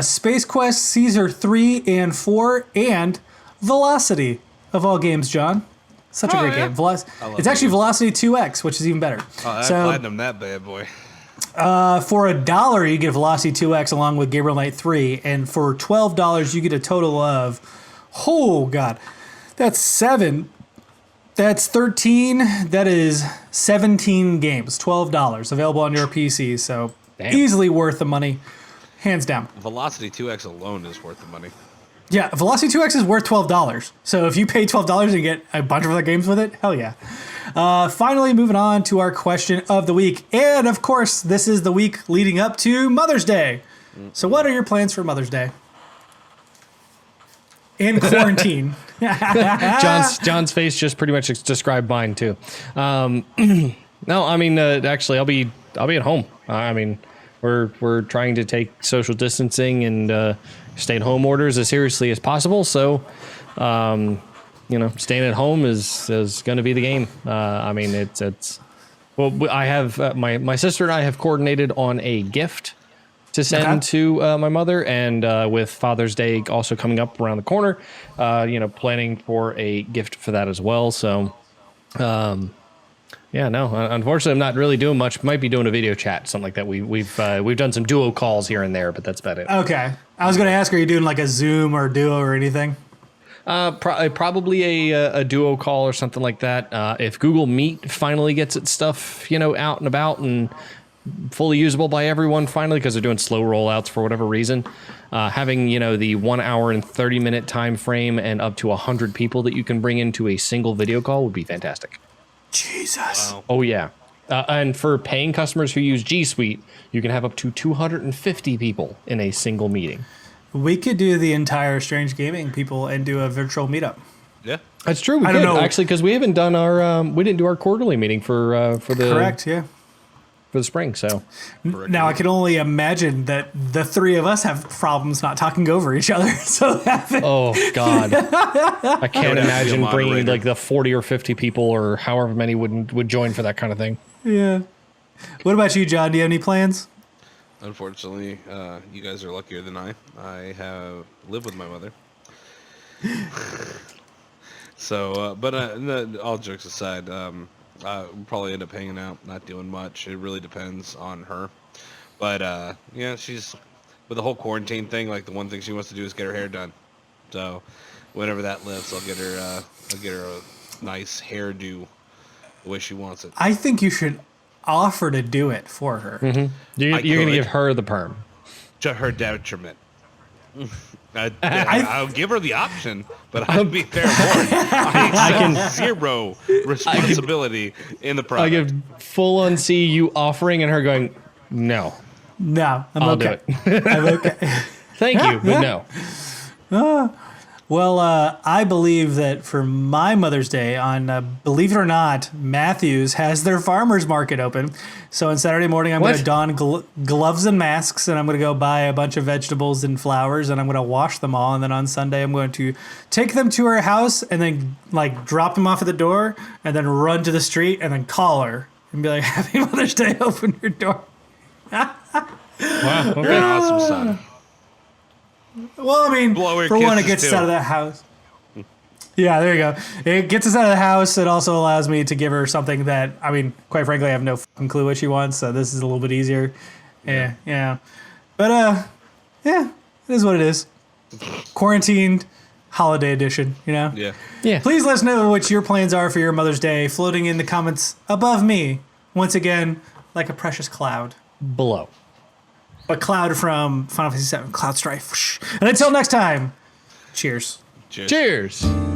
Space Quest, Caesar 3 and 4, and Velocity, of all games, John. Such a great game. It's actually Velocity 2X, which is even better. I platinum that bad boy. For $1, you get Velocity 2X along with Gabriel Knight 3, and for $12, you get a total of, oh god, that's 7. That's 13. That is 17 games. $12 available on your PC. So easily worth the money, hands down. Velocity 2X alone is worth the money. Yeah, Velocity 2X is worth $12. So if you pay $12 and get a bunch of other games with it, hell yeah. Finally, moving on to our question of the week. And of course, this is the week leading up to Mother's Day. So what are your plans for Mother's Day? In quarantine. John's face just pretty much described mine too. No, I mean, actually, I'll be at home. I mean, we're trying to take social distancing and stay-at-home orders as seriously as possible. So, staying at home is going to be the game. I mean, it's well, I have my sister and I have coordinated on a gift to send to my mother, and with Father's Day also coming up around the corner, planning for a gift for that as well. So, unfortunately, I'm not really doing much. Might be doing a video chat, something like that. We've done some duo calls here and there, but that's about it. Okay, I was going to ask, are you doing like a Zoom or Duo or anything? Probably a duo call or something like that. If Google Meet finally gets its stuff, out and about and fully usable by everyone finally, because they're doing slow rollouts for whatever reason, having the 1 hour and 30-minute time frame and up to 100 people that you can bring into a single video call would be fantastic. Jesus. Wow. Oh yeah. And for paying customers who use G Suite, you can have up to 250 people in a single meeting. We could do the entire Strange Gaming people and do a virtual meetup. Yeah, that's true. I don't know, actually, because we haven't done our we didn't do our quarterly meeting for the correct. Yeah. For the spring, so now I can only imagine that the three of us have problems not talking over each other. So oh god, I can't imagine bringing like the 40 or 50 people or however many would join for that kind of thing. Yeah. What about you, John? Do you have any plans? Unfortunately, you guys are luckier than I. I live with my mother. So, but all jokes aside, we'll probably end up hanging out, not doing much. It really depends on her. But, she's, with the whole quarantine thing, like the one thing she wants to do is get her hair done. So, whenever that lifts, I'll get her a nice hairdo the way she wants it. I think you should offer to do it for her. Mm-hmm. You're going to give her the perm. To her detriment. I'll give her the option, but I'll be fair warned. I accept zero responsibility in the product. I can full on see you offering and her going, no. No, I'll okay. do it. I'm okay. Thank you, but no. Well, I believe that for my Mother's Day, on believe it or not, Matthews has their farmers market open. So on Saturday morning, I'm going to don gloves and masks, and I'm going to go buy a bunch of vegetables and flowers, and I'm going to wash them all. And then on Sunday, I'm going to take them to her house and then drop them off at the door, and then run to the street and then call her and be like, "Happy Mother's Day! Open your door." Wow. You're an awesome son. Well, I mean, Blow her for one, it kisses, gets us too. out of that house. Yeah, there you go. It gets us out of the house. It also allows me to give her something that, I mean, quite frankly, I have no fucking clue what she wants. So this is a little bit easier. Yeah. But yeah, it is what it is. Quarantined holiday edition. Yeah. Yeah. Please let us know what your plans are for your Mother's Day, floating in the comments above me. Once again, like a precious cloud. Below. But Cloud from Final Fantasy VII, Cloud Strife. And until next time, cheers. Cheers. Cheers.